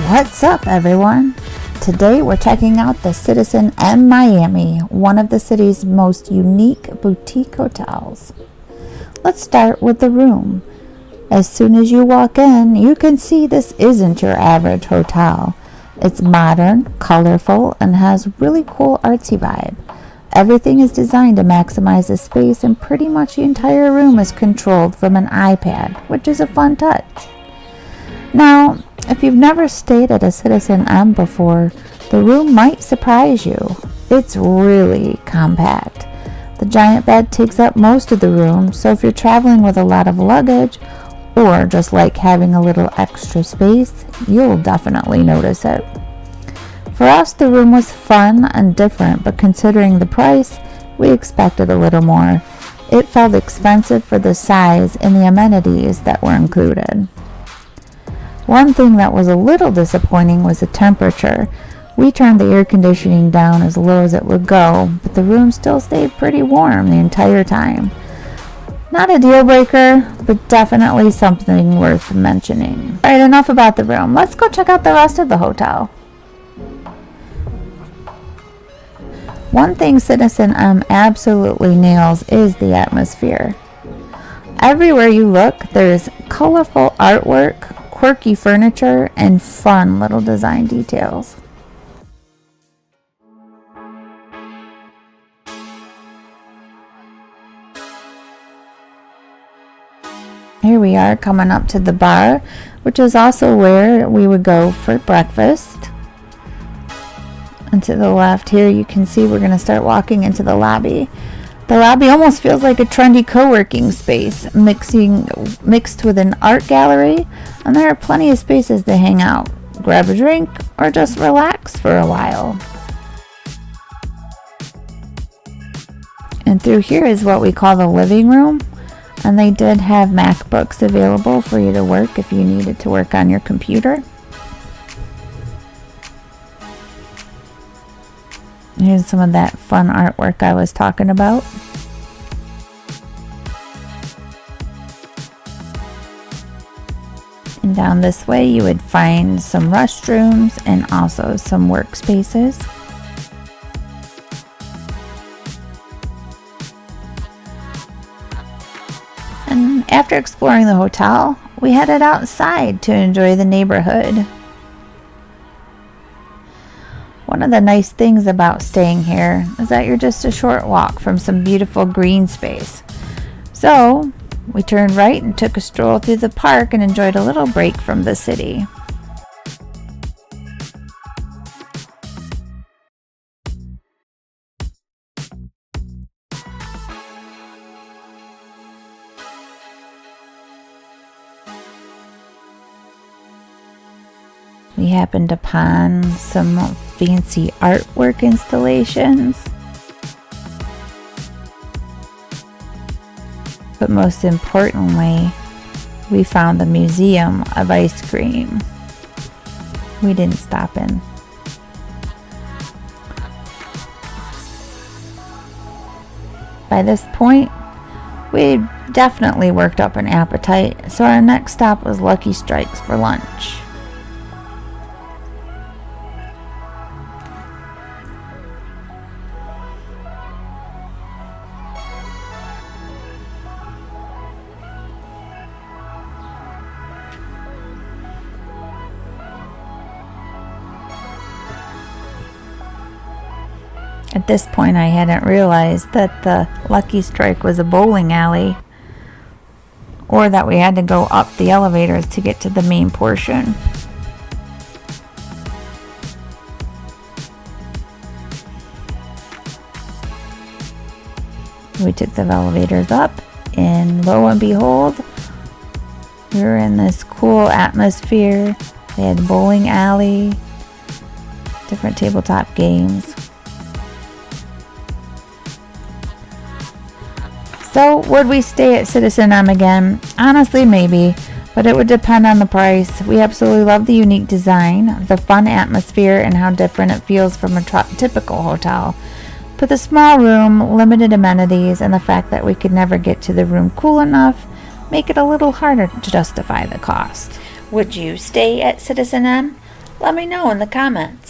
What's up, everyone? Today we're checking out the CitizenM Miami, one of the city's most unique boutique hotels. Let's start with the room. As soon as you walk in, you can see this isn't your average hotel. It's modern, colorful, and has really cool artsy vibe. Everything is designed to maximize the space, and pretty much the entire room is controlled from an iPad, which is a fun touch. Now, if you've never stayed at a CitizenM before, the room might surprise you. It's really compact. The giant bed takes up most of the room, so if you're traveling with a lot of luggage or just like having a little extra space, you'll definitely notice it. For us, the room was fun and different, but considering the price, we expected a little more. It felt expensive for the size and the amenities that were included. One thing that was a little disappointing was the temperature. We turned the air conditioning down as low as it would go, but the room still stayed pretty warm the entire time. Not a deal breaker, but definitely something worth mentioning. Alright, enough about the room. Let's go check out the rest of the hotel. One thing CitizenM absolutely nails is the atmosphere. Everywhere you look, there's colorful artwork, quirky furniture, and fun little design details. Here we are coming up to the bar, which is also where we would go for breakfast. And to the left here you can see we're going to start walking into the lobby. The lobby almost feels like a trendy co-working space, mixed with an art gallery, and there are plenty of spaces to hang out, grab a drink, or just relax for a while. And through here is what we call the living room, and they did have MacBooks available for you to work if you needed to work on your computer. Here's some of that fun artwork I was talking about. And down this way you would find some restrooms and also some workspaces. And after exploring the hotel, we headed outside to enjoy the neighborhood. One of the nice things about staying here is that you're just a short walk from some beautiful green space. So we turned right and took a stroll through the park and enjoyed a little break from the city. We happened upon some fancy artwork installations. But most importantly, we found the Museum of Ice Cream. We didn't stop in. By this point, we definitely worked up an appetite, so our next stop was Lucky Strikes for lunch. At this point, I hadn't realized that the Lucky Strike was a bowling alley, or that we had to go up the elevators to get to the main portion. We took the elevators up, and lo and behold, we were in this cool atmosphere. They had a bowling alley, different tabletop games. So, would we stay at CitizenM again? Honestly, maybe, but it would depend on the price. We absolutely love the unique design, the fun atmosphere, and how different it feels from a typical hotel. But the small room, limited amenities, and the fact that we could never get to the room cool enough make it a little harder to justify the cost. Would you stay at CitizenM? Let me know in the comments.